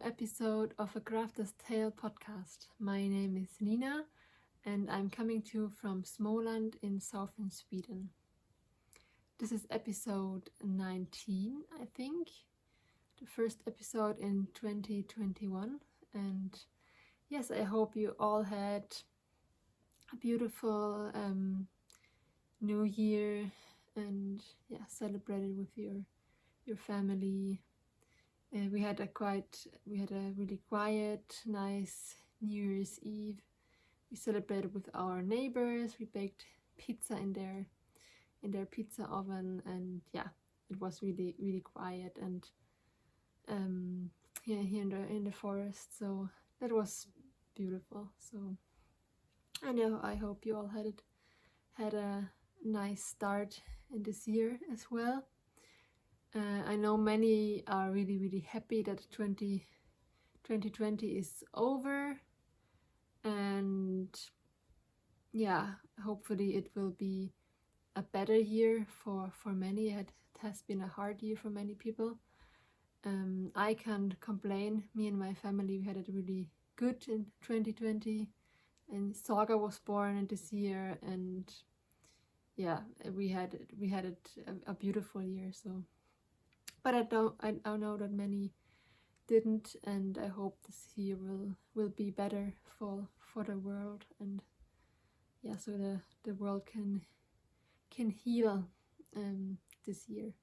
episode of a Crafter's Tale podcast. My name is Nina and I'm coming to you from Småland in southern Sweden. This is episode 19, I think, the first episode in 2021. And yes, I hope you all had a beautiful new year and celebrated with your family. We had a really quiet, nice New Year's Eve. We celebrated with our neighbors. We baked pizza in their pizza oven, and it was really, really quiet and here in the forest. So that was beautiful. So I hope you all had a nice start in this year as well. I know many are really, really happy that 2020 is over, and hopefully it will be a better year for many. It has been a hard year for many people. I can't complain. Me and my family, we had it really good in 2020, and Saga was born in this year, and we had a beautiful year. So. But I know that many didn't, and I hope this year will be better for the world, and so the world can heal this year.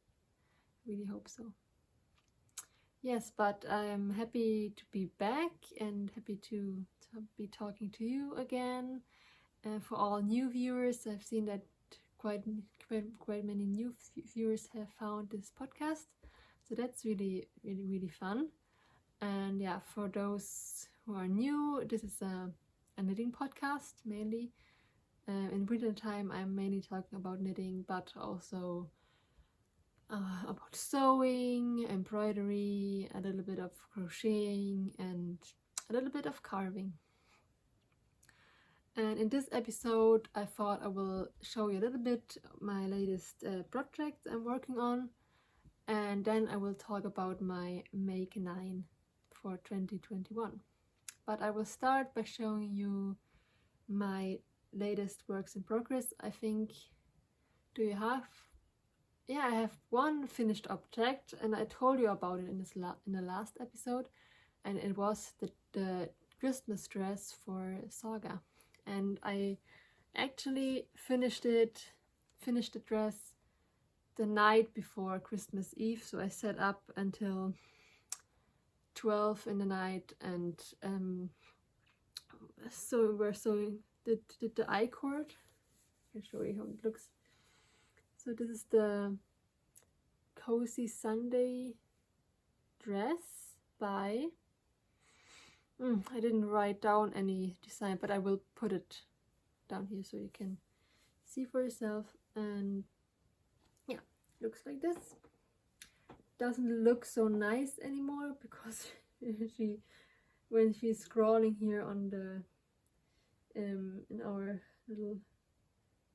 Really hope so. Yes, but I'm happy to be back and happy to be talking to you again. For all new viewers, I've seen that quite many new viewers have found this podcast. So that's really, really, really fun. And for those who are new, this is a knitting podcast mainly. In winter time, I'm mainly talking about knitting, but also about sewing, embroidery, a little bit of crocheting, and a little bit of carving. And in this episode, I thought I will show you a little bit my latest projects I'm working on. And then I will talk about my Make 9 for 2021. But I will start by showing you my latest works in progress. I think, do you have? Yeah, I have one finished object, and I told you about it in the last episode, and it was the Christmas dress for Saga. And I actually finished the dress the night before Christmas Eve, so I sat up until 12 in the night, and so we're sewing the I-cord. I'll show you how it looks. So this is the Cozy Sunday dress by I didn't write down any design, but I will put it down here so you can see for yourself. And looks like this. Doesn't look so nice anymore because when she's scrolling here on the in our little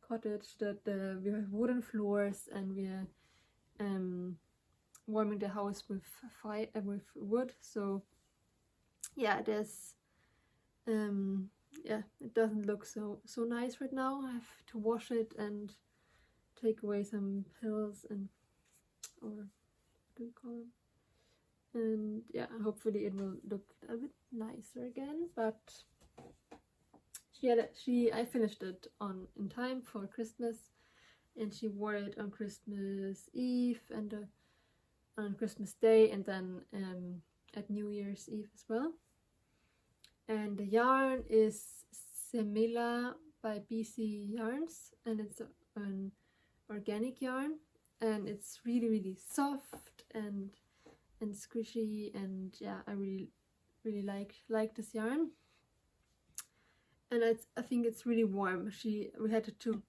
cottage, that we have wooden floors, and we are warming the house with fire with wood. So there's it doesn't look so nice right now. I have to wash it and take away some pills or what do you call them? And hopefully it will look a bit nicer again. But I finished it in time for Christmas, and she wore it on Christmas Eve and on Christmas Day, and then at New Year's Eve as well. And the yarn is Semilla by BC Yarns, and it's an organic yarn, and it's really, really soft and squishy, and I really, really like this yarn. And I think it's really warm. We had to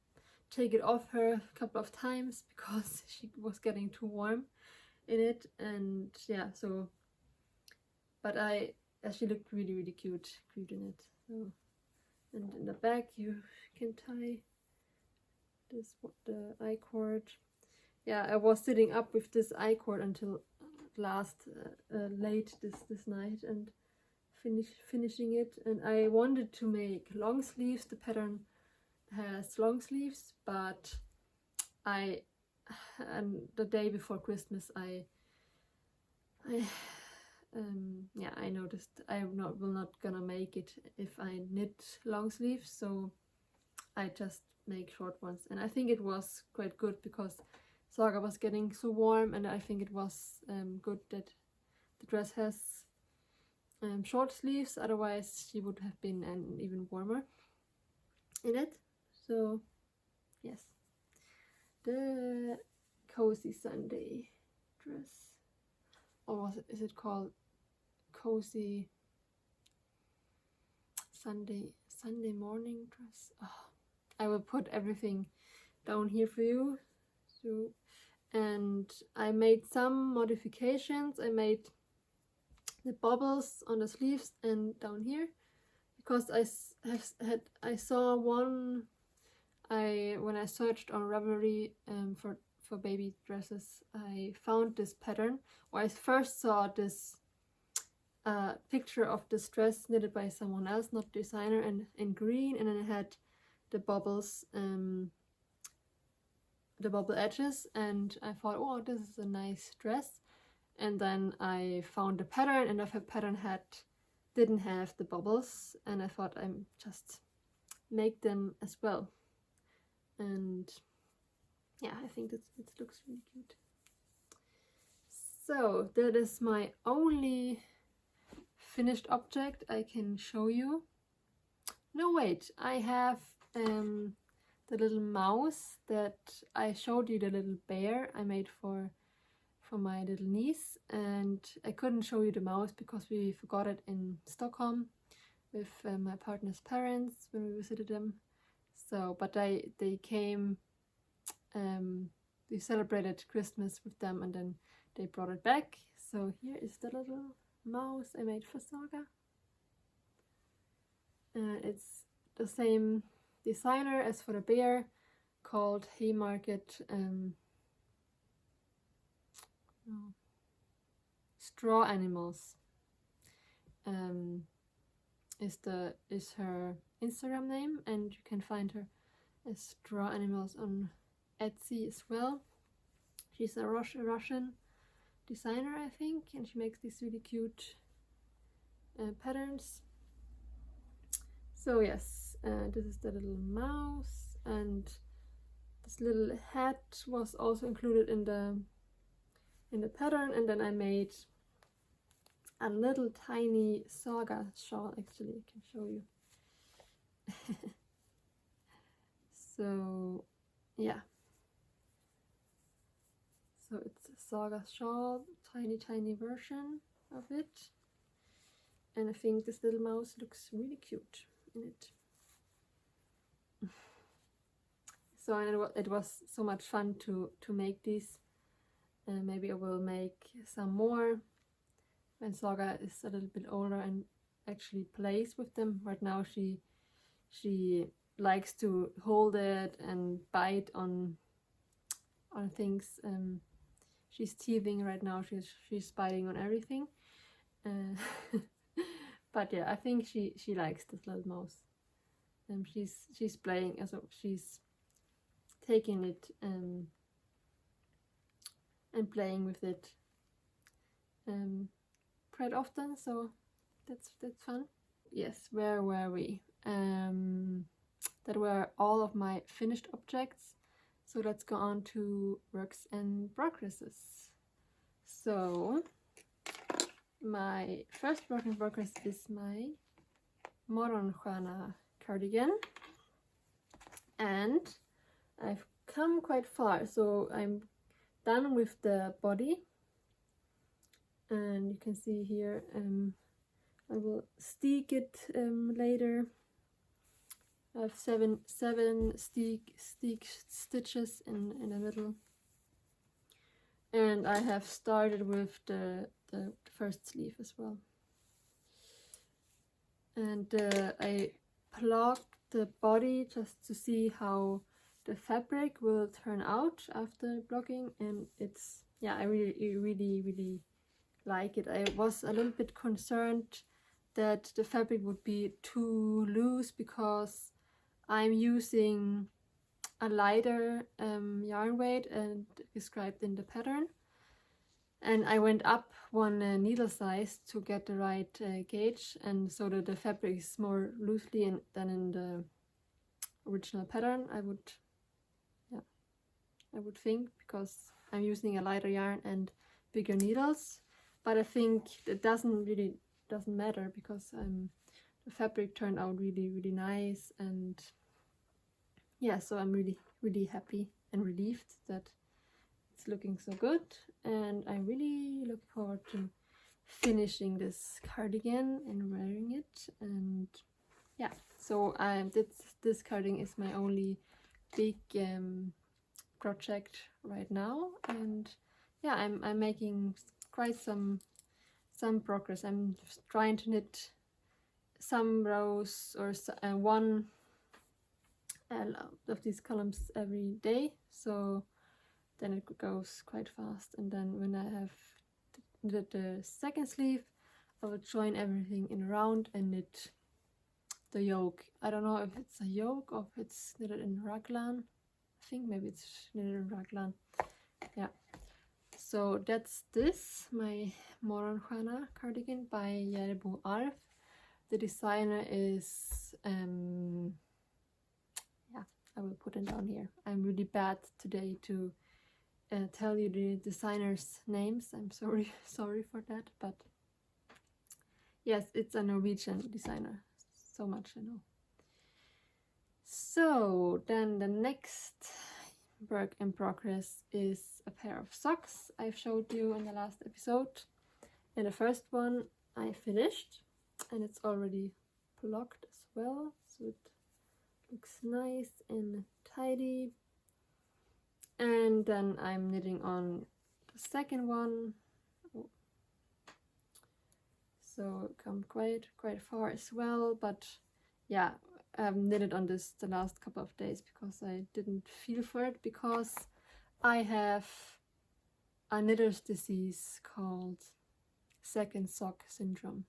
take it off her a couple of times because she was getting too warm in it, and but she looked really, really cute in it. So, and in the back you can tie the I-cord. I was sitting up with this I-cord until last late this night and finishing it. And I wanted to make long sleeves. The pattern has long sleeves, but and the day before Christmas I noticed will not gonna make it if I knit long sleeves, so I just make short ones. And I think it was quite good because Saga was getting so warm, and I think it was good that the dress has short sleeves, otherwise she would have been even warmer in it. So yes, the Cozy Sunday dress, or is it called Cozy Sunday morning dress? Oh, I will put everything down here for you. So, and I made some modifications. I made the bubbles on the sleeves and down here because I saw one. When I searched on Ravelry for baby dresses, I found this pattern. Or I first saw this picture of this dress knitted by someone else, not designer, and in green, and then it had the bubbles, the bubble edges, and I thought, oh, this is a nice dress. And then I found the pattern, and the pattern didn't have the bubbles, and I thought I'm just make them as well. And yeah, I think it looks really cute. So that is my only finished object I can show you. No, wait, I have the little mouse that I showed you, the little bear I made for my little niece, and I couldn't show you the mouse because we forgot it in Stockholm with my partner's parents when we visited them. So, but they came, we celebrated Christmas with them, and then they brought it back. So here is the little mouse I made for Saga. It's the same designer as for the bear, called Haymarket Straw Animals. Is her Instagram name, and you can find her as Straw Animals on Etsy as well. She's a Russian designer, I think, and she makes these really cute patterns. So yes, this is the little mouse, and this little hat was also included in the pattern. And then I made a little tiny Saga shawl. Actually, I can show you. So yeah, so it's a Saga shawl, tiny version of it, and I think this little mouse looks really cute in it. So, and it was so much fun to make these. Maybe I will make some more when Saga is a little bit older and actually plays with them. Right now she likes to hold it and bite on things. She's teething right now. She's biting on everything. But yeah, I think she likes this little mouse. She's playing, so she's taking it and playing with it quite often. So that's fun. Yes, where were we? That were all of my finished objects. So let's go on to works in progresses. So my first work in progress is my Morgonstjärna cardigan, and I've come quite far. So I'm done with the body, and you can see here I will steek it later. I have seven steek stitches in the middle, and I have started with the first sleeve as well. And I plucked the body just to see how the fabric will turn out after blocking, and it's, yeah, I really like it. I was a little bit concerned that the fabric would be too loose because I'm using a lighter yarn weight and described in the pattern, and I went up one needle size to get the right gauge, and so that the fabric is more loosely than in the original pattern. I would think, because I'm using a lighter yarn and bigger needles, but I think it doesn't matter because the fabric turned out really nice, and yeah, so I'm really happy and relieved that it's looking so good, and I really look forward to finishing this cardigan and wearing it. And yeah, so this cardigan is my only big project right now, and yeah, I'm making quite some progress. I'm trying to knit some rows or one of these columns every day, so then it goes quite fast. And then when I have knitted the second sleeve, I will join everything in a round and knit the yoke. I don't know if it's a yoke or if it's knitted in raglan. I think maybe it's knitted in raglan. Yeah. So that's this, my Morgonstjärna cardigan by Järbo Arv. The designer is yeah, I will put it down here. I'm really bad today to tell you the designers' names. I'm sorry for that, but yes, it's a Norwegian designer. So much I know. So then the next work in progress is a pair of socks I've showed you in the last episode. And the first one I finished, and it's already blocked as well, so it looks nice and tidy. And then I'm knitting on the second one, so come quite far as well. But yeah, I haven't knitted on this the last couple of days because I didn't feel for it, because I have a knitter's disease called second sock syndrome.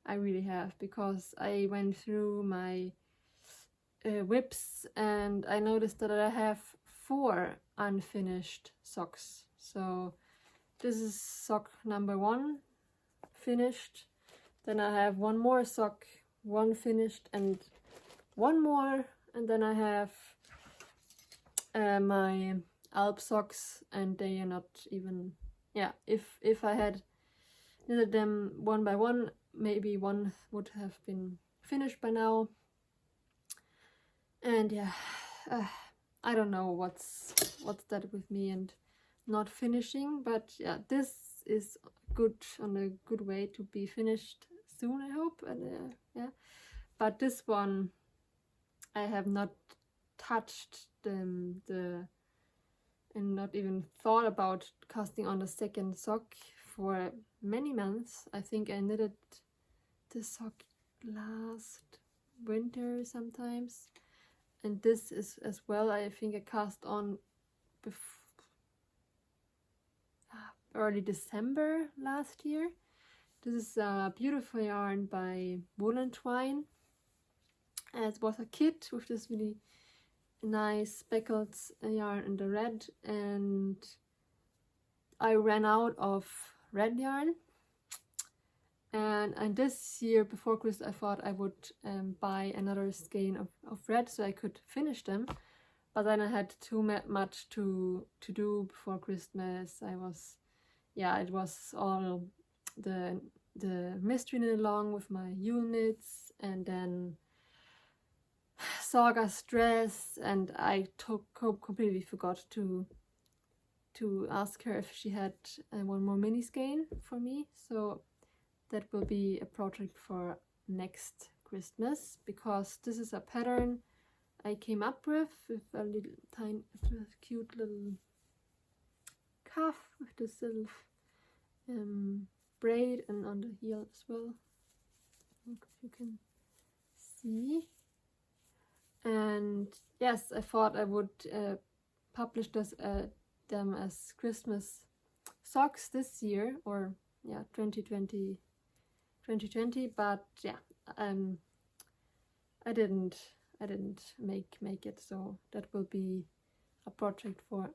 I really have, because I went through my whips and I noticed that I have 4 unfinished socks. So this is sock number 1 finished, then I have one more sock, 1 finished, and 1 more, and then I have my Alp socks, and they are not even, yeah, if I had knitted them one by one, maybe one would have been finished by now. And yeah, I don't know what's that with me and not finishing, but yeah, this is good, on a good way to be finished soon, I hope. And yeah, but this one I have not touched and not even thought about casting on the second sock for many months. I think I knitted this sock last winter sometimes, and this is as well, I think I cast on early December last year. This is a beautiful yarn by Woolen Twine. It was a kit with this really nice speckled yarn in the red, and I ran out of red yarn, and this year before Christmas I thought I would buy another skein of red so I could finish them, but then I had too much to do before Christmas. It was all the mystery knit along with my Yule knits, and then Saga's dress, and I completely forgot to ask her if she had one more mini skein for me. So that will be a project for next Christmas, because this is a pattern I came up with a cute little cuff with this little braid, and on the heel as well. Look if you can see. And yes, I thought I would publish them as Christmas socks this year, or 2020, but yeah, I didn't make it, so that will be a project for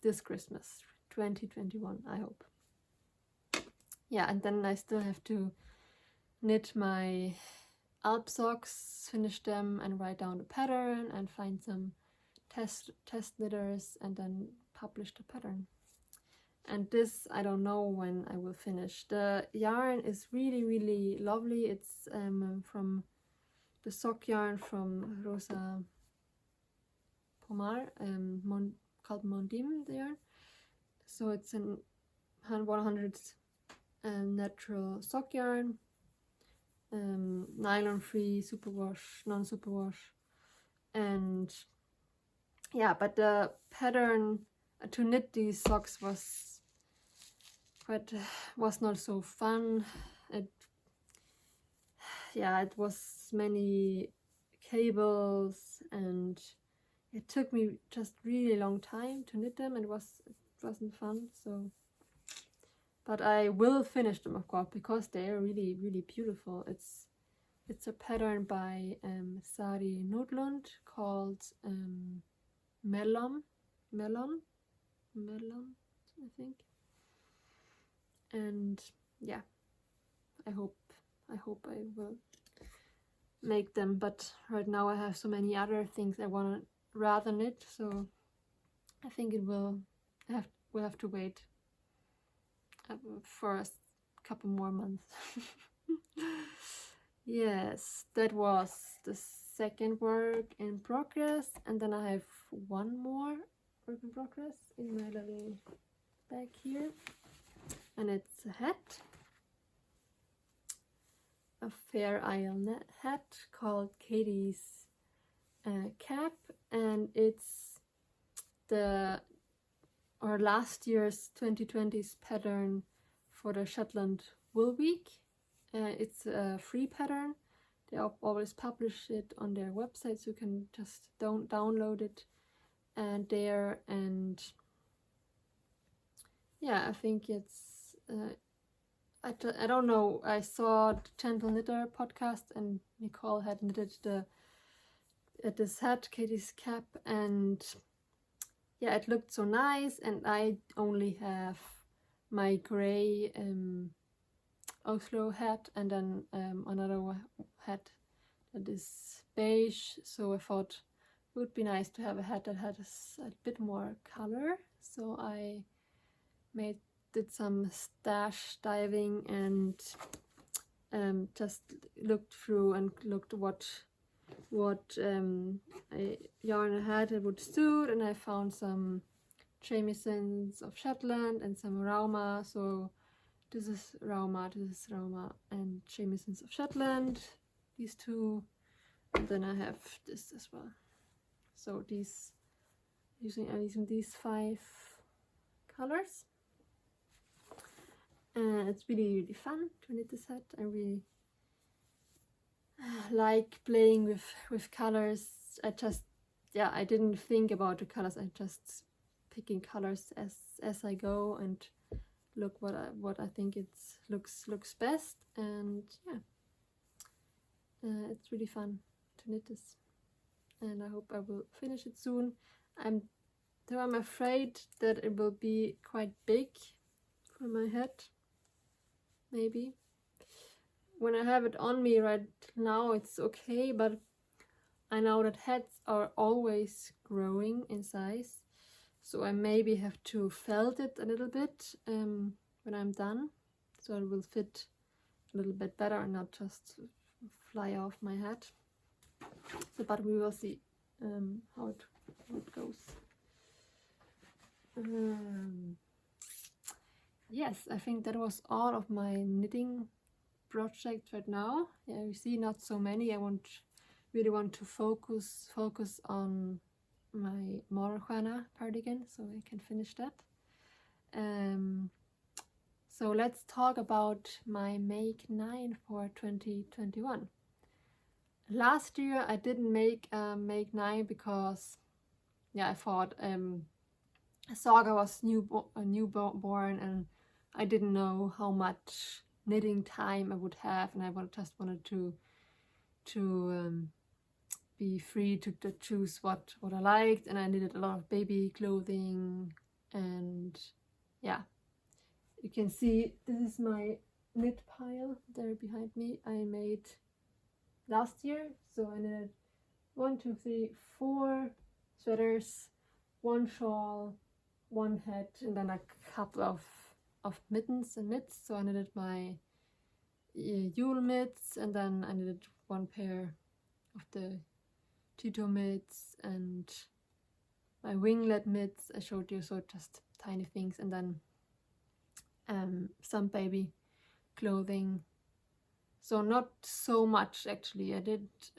this Christmas 2021, I hope. Yeah, and then I still have to knit my Alp socks, finish them and write down the pattern and find some test knitters and then publish the pattern. And this, I don't know when I will finish. The yarn is really lovely. It's from the sock yarn from Rosa Pomar, called Mondim, the yarn. So it's an 100 natural sock yarn, nylon free, superwash, non-superwash, and yeah, but the pattern to knit these socks was not so fun. It was many cables and it took me just really long time to knit them. It wasn't fun, so. But I will finish them, of course, because they are really beautiful. It's a pattern by Sari Nordlund called Melon, I think. And yeah, I hope I will make them. But right now I have so many other things I want to rather knit, so I think we'll have to wait for a couple more months. Yes, that was the second work in progress, and then I have one more work in progress in my little bag here, and it's a hat, a Fair Isle hat called Katie's cap, and it's last year's 2020's pattern for the Shetland Wool Week. It's a free pattern. They always publish it on their website, so you can just download it there. And yeah, I think it's I don't know, I saw the Gentle Knitter podcast and Nicole had knitted this hat, Katie's cap, and yeah, it looked so nice. And I only have my gray Oslo hat and then another hat that is beige, so I thought it would be nice to have a hat that had a bit more color. So I did some stash diving and just looked through and looked what yarn I had that would suit, and I found some Jamieson's of Shetland and some Rauma. So this is Rauma, and Jamieson's of Shetland, these two, and then I have this as well. So I'm using these 5 colors, and it's really fun to knit this hat. I really like playing with colors. I didn't think about the colors. I just picking colors as I go and look what I think looks best. And yeah, it's really fun to knit this, and I hope I will finish it soon. I'm afraid that it will be quite big for my head, maybe. When I have it on me right now, it's okay, but I know that hats are always growing in size, so I maybe have to felt it a little bit when I'm done, so it will fit a little bit better and not just fly off my head. So, but we will see how it goes. Yes, I think that was all of my knitting project right now. Yeah, you see, not so many. I really want to focus on my Morjuana cardigan, so I can finish that. So let's talk about my Make 9 for 2021. Last year I didn't make Make 9 because I thought Saga was newborn, and I didn't know how much knitting time I would have, and I just wanted to be free to choose what I liked. And I knitted a lot of baby clothing, and yeah, you can see this is my knit pile there behind me. I made last year, so I knitted 1, 2, 3, 4 sweaters, 1 shawl, 1 hat, and then a couple of mittens and mitts. So I knitted my Yule mitts, and then I knitted 1 pair of the Tito mitts and my winglet mitts I showed you, so just tiny things, and then some baby clothing. So not so much actually. I didn't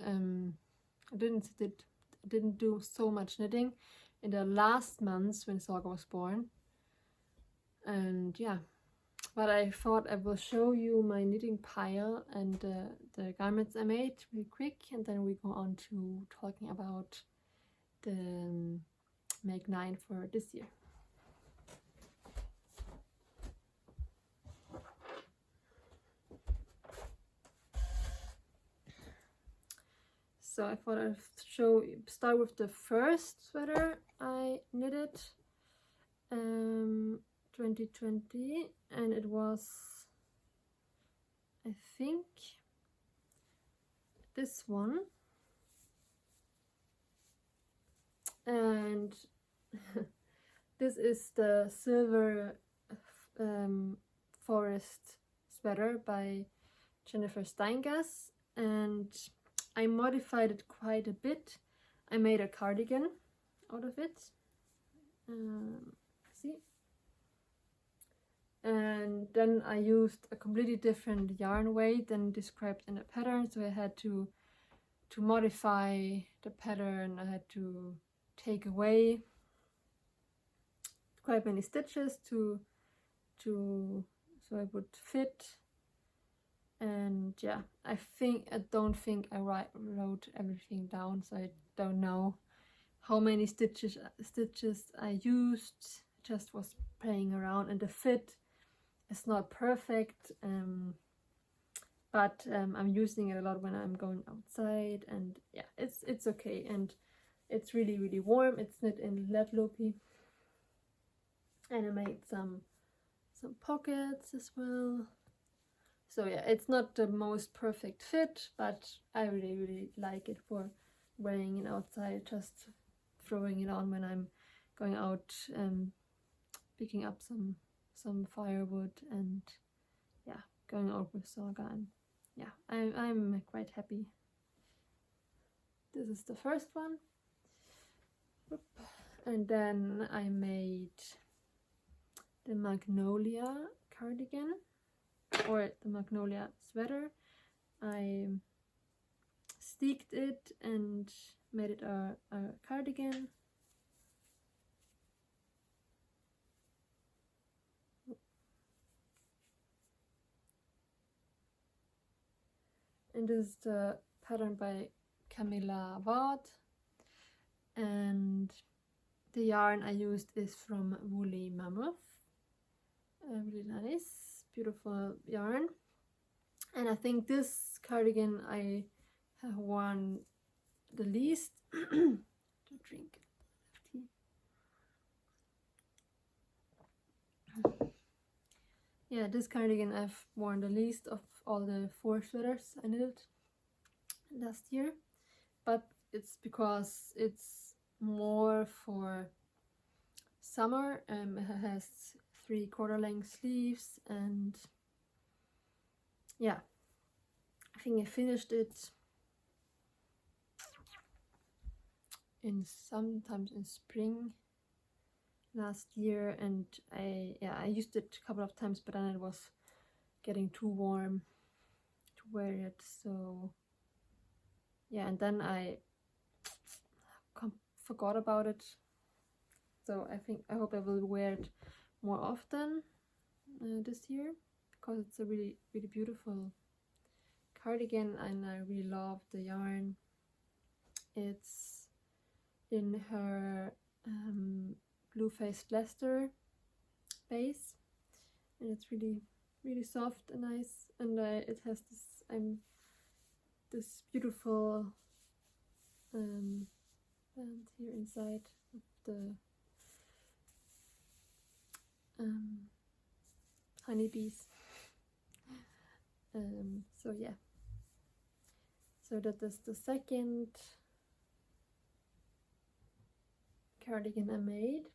do so much knitting in the last months when Saga was born, and yeah, but I thought I will show you my knitting pile and the garments I made really quick, and then we go on to talking about the Make 9 for this year. So I thought I'd start with the first sweater I knitted 2020, and it was, I think, this one. And this is the Silver Forest sweater by Jennifer Steingass, and I modified it quite a bit. I made a cardigan out of it. See? And then I used a completely different yarn weight than described in the pattern, so I had to modify the pattern. I had to take away quite many stitches so it would fit. And yeah, I don't think I wrote everything down, so I don't know how many stitches I used. Just was playing around, and the fit is not perfect, but I'm using it a lot when I'm going outside, and yeah, it's okay, and it's really warm. It's knit in lead loopy, and I made some pockets as well. So yeah, it's not the most perfect fit, but I really like it for wearing it outside, just throwing it on when I'm going out and picking up some firewood, and yeah, going out with Saga, and yeah, I'm quite happy. This is the first one. And then I made the Magnolia cardigan, or the Magnolia sweater. I sticked it and made it a cardigan. And this is the pattern by Camilla Ward, and the yarn I used is from Woolly Mammoth. Really nice, beautiful yarn. And I think this cardigan I have worn the least. To drink tea. Yeah, this cardigan I've worn the least of all the 4 sweaters I knitted last year, but it's because it's more for summer. It has 3/4 length sleeves, and yeah, I think I finished it sometimes in spring last year, and I used it a couple of times, but then it was getting too warm to wear it. So yeah, and then I forgot about it. So I hope I will wear it more often this year, because it's a really beautiful cardigan, and I really love the yarn. It's in her blue faced Leicester base, and it's really soft and nice, and it has this beautiful band here inside of the honeybees. So yeah, so that is the second cardigan I made.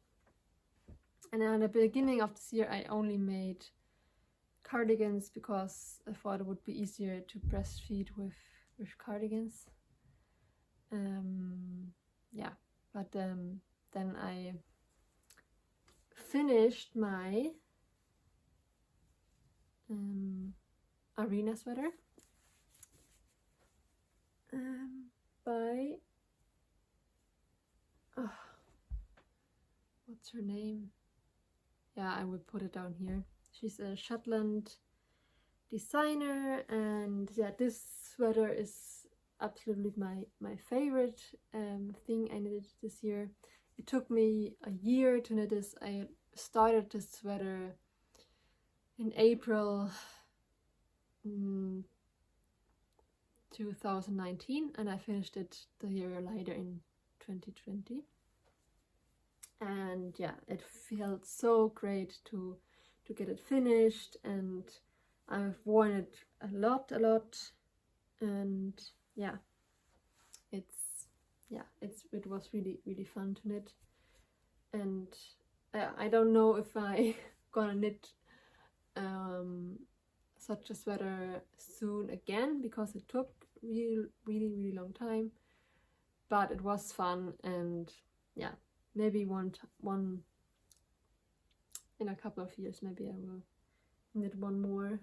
And at the beginning of this year I only made cardigans because I thought it would be easier to breastfeed with cardigans. Yeah, but then I finished my arena sweater by what's her name? Yeah, I will put it down here. She's a Shetland designer, and yeah, this sweater is absolutely my favorite thing I knitted this year. It took me a year to knit this. I started this sweater in April 2019, and I finished it the year later in 2020. And yeah, it felt so great to get it finished, and I've worn it a lot, and yeah, it was really fun to knit. And I don't know if I gonna knit such a sweater soon again, because it took really long time, but it was fun. And yeah, maybe one in a couple of years, maybe I will knit one more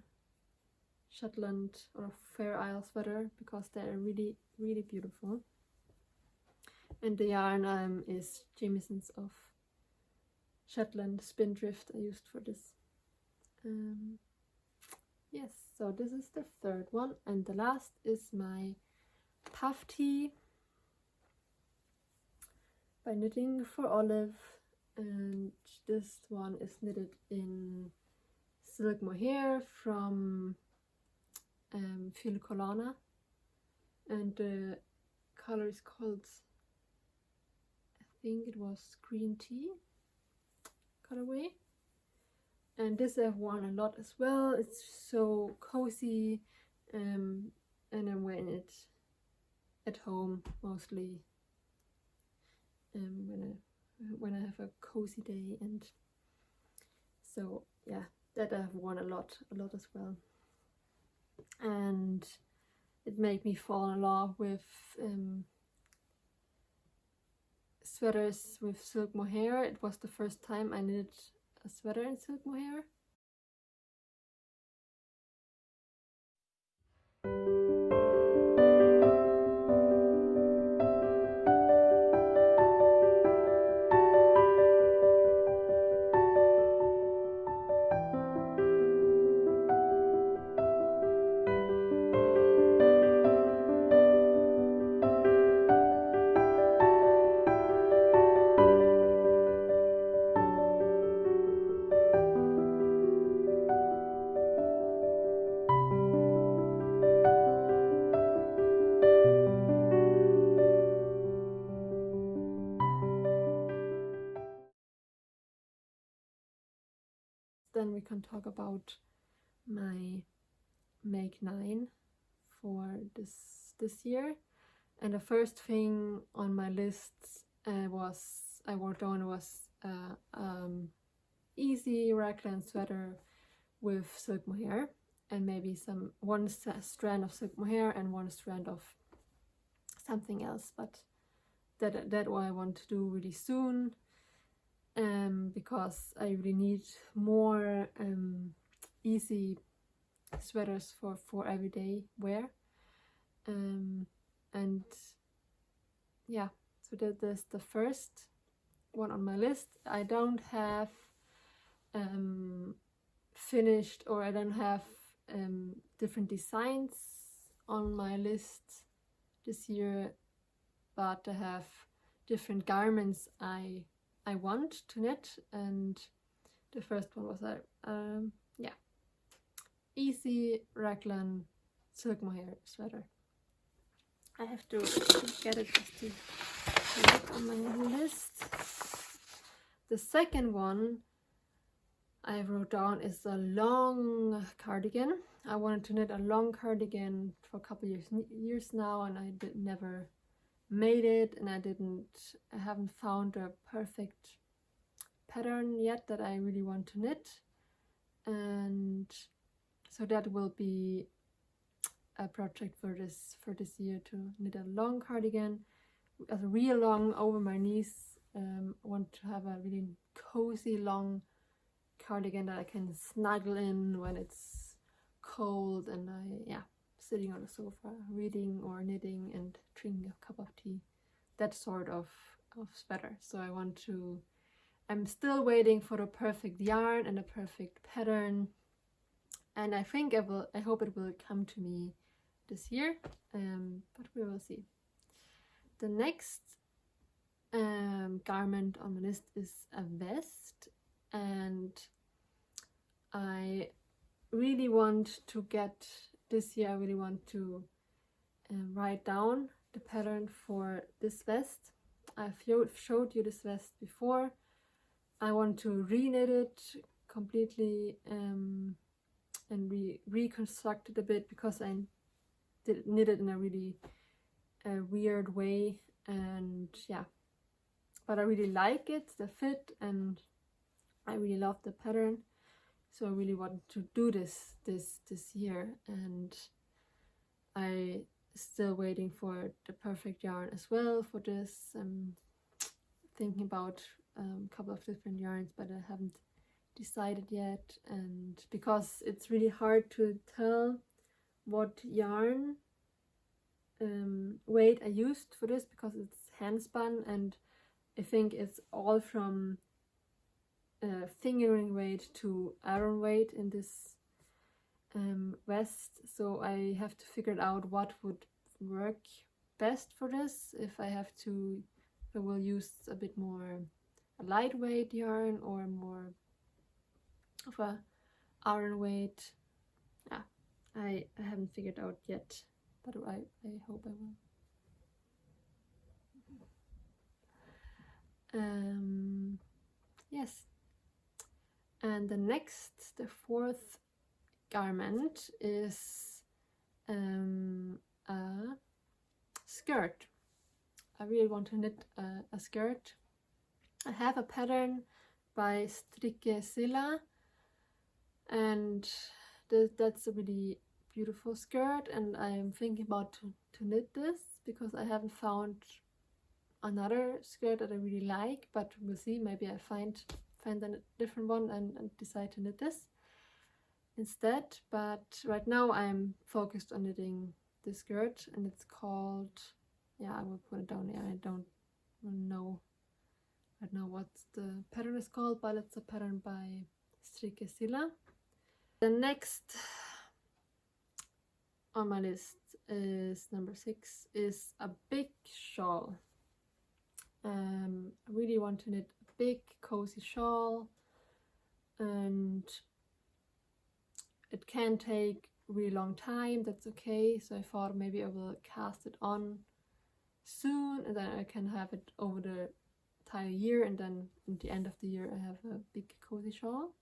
Shetland or Fair Isle sweater, because they're really beautiful. And the yarn is Jamieson's of Shetland Spindrift I used for this. Yes, so this is the third one, and the last is my puff tee by Knitting for Olive, and this one is knitted in silk mohair from Filicolana, and the color is called, I think it was green tea colorway. And this I've worn a lot as well. It's so cozy, and I'm wearing it at home mostly when I have a cozy day. And so yeah, that I've worn a lot as well. And it made me fall in love with sweaters with silk mohair. It was the first time I knitted a sweater in silk mohair. Then we can talk about my Make 9 for this year. And the first thing on my list I worked on was easy raglan sweater with silk mohair, and maybe one strand of silk mohair and one strand of something else, but that what I want to do really soon, because I really need more easy sweaters for everyday wear. And yeah, so that's the first one on my list. I don't have finished, or I don't have different designs on my list this year, but I have different garments I want to knit. And the first one was easy raglan silk mohair sweater. I have to get it just to look on my list. The second one I wrote down is a long cardigan. I wanted to knit a long cardigan for a couple years now, and I never made it, and I haven't found a perfect pattern yet that I really want to knit. And so that will be a project for this year, to knit a long cardigan, a real long over my knees. I want to have a really cozy long cardigan that I can snuggle in when it's cold and sitting on the sofa reading or knitting and drinking a cup of tea, that sort of sweater. So I'm still waiting for the perfect yarn and the perfect pattern, and I hope it will come to me this year, but we will see. The next garment on the list is a vest, and I really want to write down the pattern for this vest. I've showed you this vest before. I want to re-knit it completely and reconstruct it a bit, because I knit it in a really weird way, and yeah, but I really like it, the fit, and I really love the pattern. So I really want to do this year, and I still waiting for the perfect yarn as well for this. I'm thinking about a couple of different yarns, but I haven't decided yet, and because it's really hard to tell what yarn weight I used for this, because it's hand spun, and I think it's all from fingering weight to iron weight in this vest. So I have to figure out what would work best for this, if I will use a bit more a lightweight yarn or more of a iron weight. Yeah, I haven't figured out yet, but I hope I will. Yes, and the fourth garment is a skirt. I really want to knit a skirt. I have a pattern by Strikkesilla, and that's a really beautiful skirt, and I'm thinking about to knit this, because I haven't found another skirt that I really like, but we'll see. Maybe I find a different one and decide to knit this instead. But right now I'm focused on knitting this skirt, and it's called, I will put it down here. I don't know right now what the pattern is called, but it's a pattern by Strikkesilla. The next on my list is number 6, is a big shawl. I really want to knit a big cozy shawl, and it can take a really long time. That's okay. So I thought maybe I will cast it on soon, and then I can have it over the entire year, and then at the end of the year I have a big cozy shawl.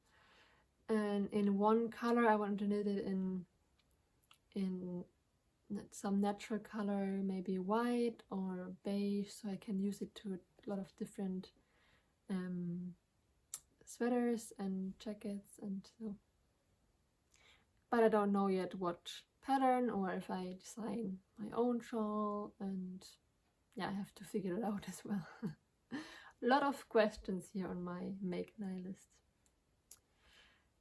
And in one color I want to knit it in some natural color, maybe white or beige, so I can use it to a lot of different sweaters and jackets, and so. But I don't know yet what pattern, or if I design my own shawl, and I have to figure it out as well. A lot of questions here on my make and I list.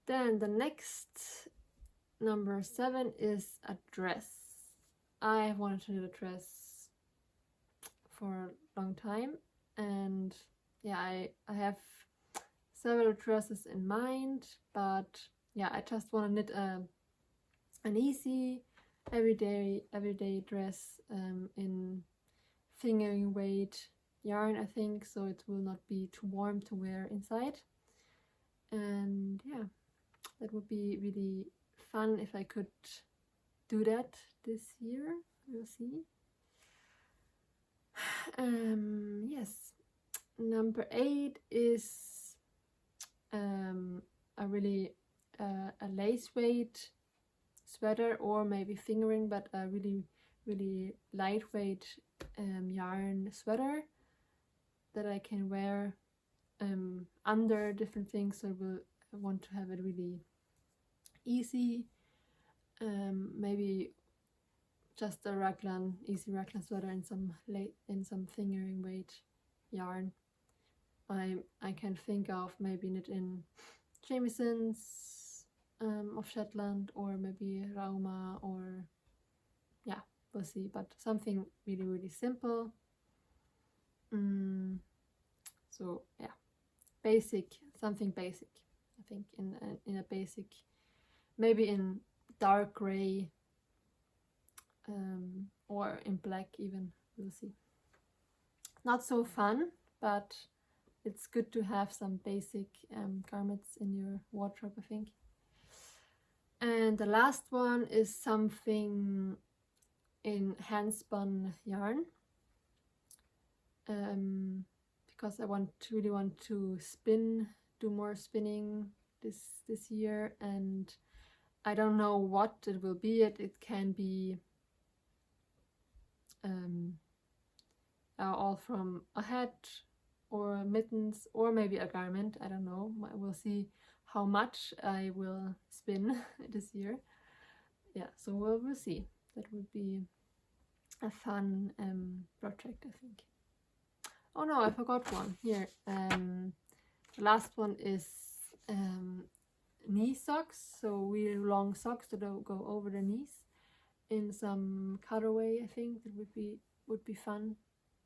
Then the next, number 7, is a dress. I wanted to knit a dress for a long time, and I have several dresses in mind, but I just want to knit an easy everyday dress in fingering weight yarn, I think, so it will not be too warm to wear inside. And that would be really fun if I could do that this year. We'll see. Yes, number 8 is a really a lace weight sweater, or maybe fingering, but a really lightweight yarn sweater that I can wear under different things. So I want to have it really easy. Maybe just a easy raglan sweater in some fingering weight yarn. I can think of maybe knit in Jamieson's of Shetland, or maybe Rauma, or yeah, we'll see, but something really simple. So yeah, something basic. I think in a basic, maybe in dark gray, or in black even. We'll see. Not so fun, but it's good to have some basic garments in your wardrobe, I think. And the last one is something in hand-spun yarn, because I really want to do more spinning this year, and I don't know what it will be. It can be all from a hat or mittens, or maybe a garment. I don't know. We'll see how much I will spin this year. Yeah, so we'll see. That would be a fun project, I think. Oh no, I forgot one here. The last one is knee socks, so really long socks that go over the knees in some cutaway. I think that would be fun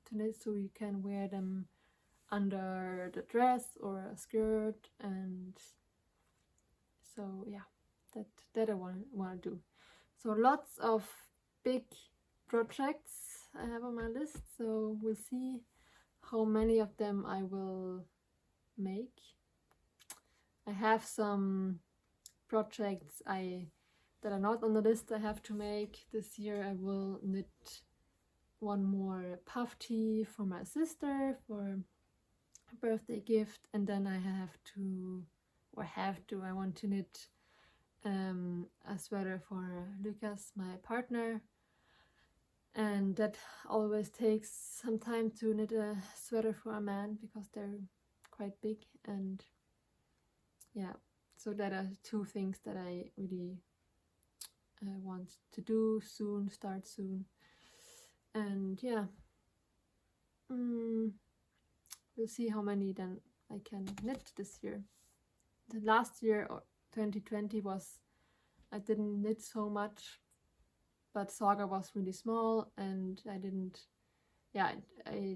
to knit, so you can wear them under the dress or a skirt. And so yeah, that I want to do. So lots of big projects I have on my list, so we'll see how many of them I will make. I have some projects that are not on the list I have to make this year. I will knit one more puff tee for my sister for a birthday gift, and then I want to knit a sweater for Lucas, my partner. And that always takes some time to knit a sweater for a man, because they're quite big. And yeah, so that are two things that I really want to do soon, start soon. And yeah, we'll see how many then I can knit this year. The last year, or 2020, I didn't knit so much, but Saga was really small, and I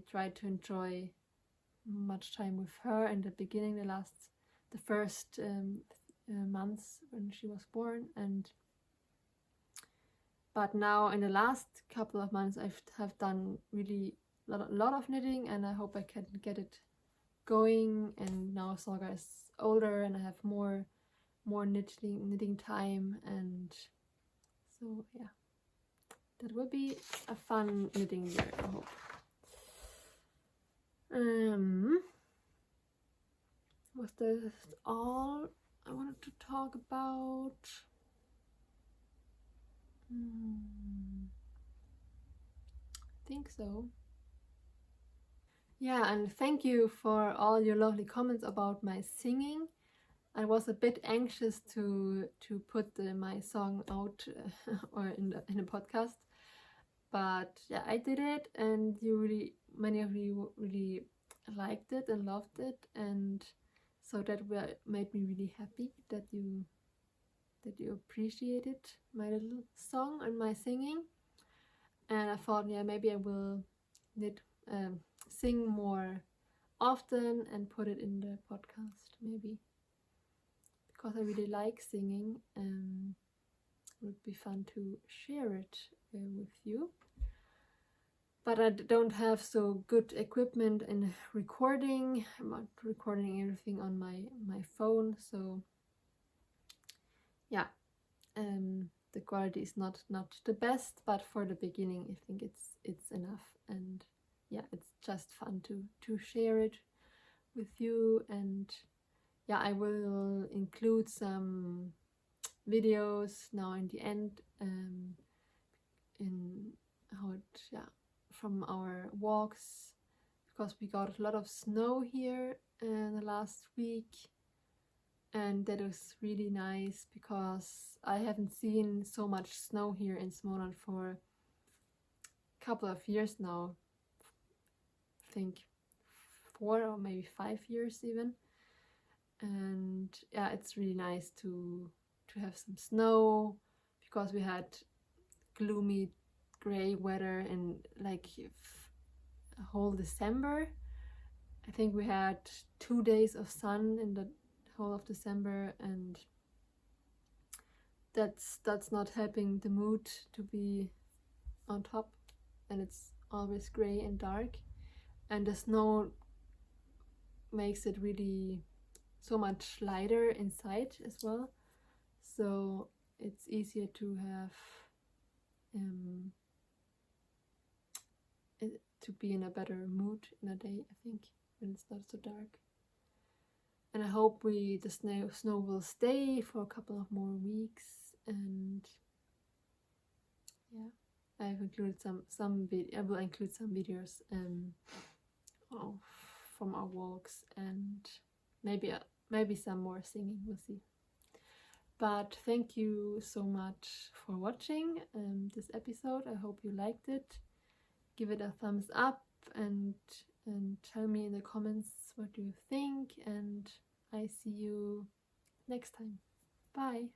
tried to enjoy much time with her in the beginning, the first months when she was born. But now in the last couple of months I have done really a lot of knitting, and I hope I can get it going. And now Saga is older and I have more knitting time, and so yeah, that will be a fun knitting year, I hope. Was this all I wanted to talk about? I think so. Yeah, and thank you for all your lovely comments about my singing. I was a bit anxious to put my song out or in a podcast, but yeah, I did it, and many of you really liked it and loved it, and so that made me really happy that you appreciated my little song and my singing. And I thought, yeah, maybe I will sing more often and put it in the podcast, maybe, because I really like singing, and it would be fun to share it with you. But I don't have so good equipment in recording. I'm not recording everything on my phone, so yeah. The quality is not the best, but for the beginning I think it's enough. And yeah, it's just fun to share it with you. And yeah, I will include some videos now in the end, in how it, yeah, from our walks, because we got a lot of snow here in the last week, and that was really nice because I haven't seen so much snow here in Småland for a couple of years now. I think 4 or maybe 5 years even. And yeah, it's really nice to have some snow, because we had gloomy gray weather in like a whole December. I think we had 2 days of sun in the whole of December, and that's not helping the mood to be on top, and it's always gray and dark, and the snow makes it really so much lighter inside as well, so it's easier to have to be in a better mood in a day, I think, when it's not so dark. And I hope the snow will stay for a couple of more weeks. And yeah, I've included I will include some videos from our walks, and maybe some more singing, we'll see. But thank you so much for watching this episode. I hope you liked it. Give it a thumbs up, and tell me in the comments what you think, and I see you next time. Bye!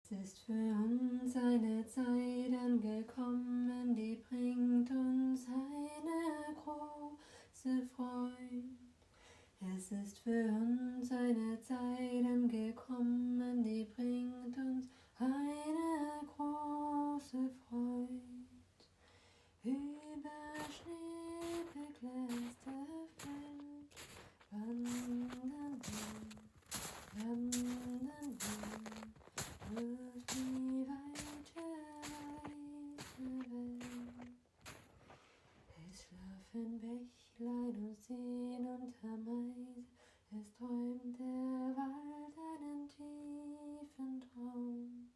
Es ist für uns eine Zeit angekommen, die bringt uns eine große Freude. Es ist für uns eine Zeit angekommen, die bringt uns eine große Freude. Über Schnee beglänzte Feld wandern wir durch die weite, weiße Welt. Es schlafen Bächlein und Seen unter Mais, es träumt der Wald einen tiefen Traum.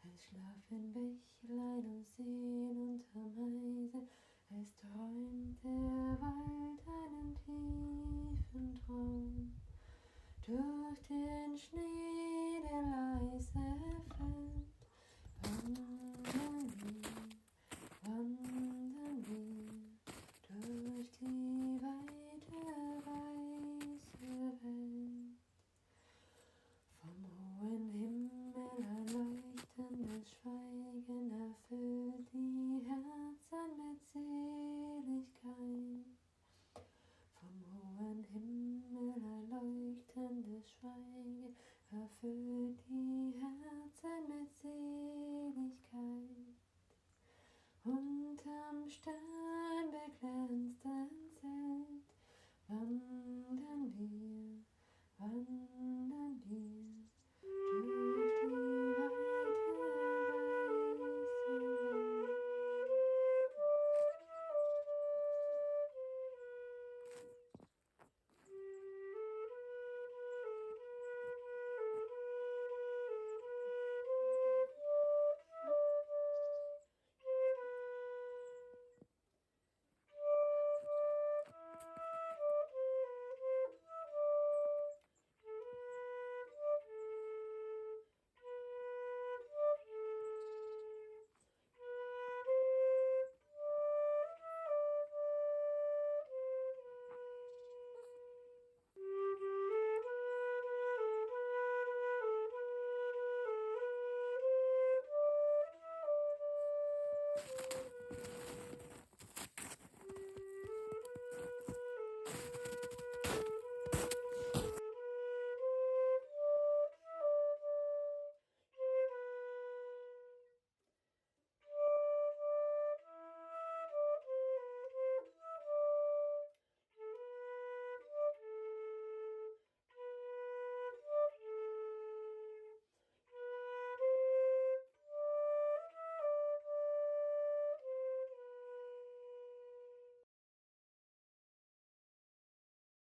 Es schlafen Bächlein und Seen unter Meise, es träumt der Wald einen tiefen Traum. Durch den Schnee, der leise fällt, wandern wir durch die weite, weiße Welt. Vom hohen Himmel ein leuchtendes Schweigen erfüllt die Herzen mit Seligkeit. Vom hohen Himmel ein leuchtendes Schweigen erfüllt die Herzen mit Seligkeit. Unterm sternbeglänzten Zelt wandern wir durch die weite, weiße Welt.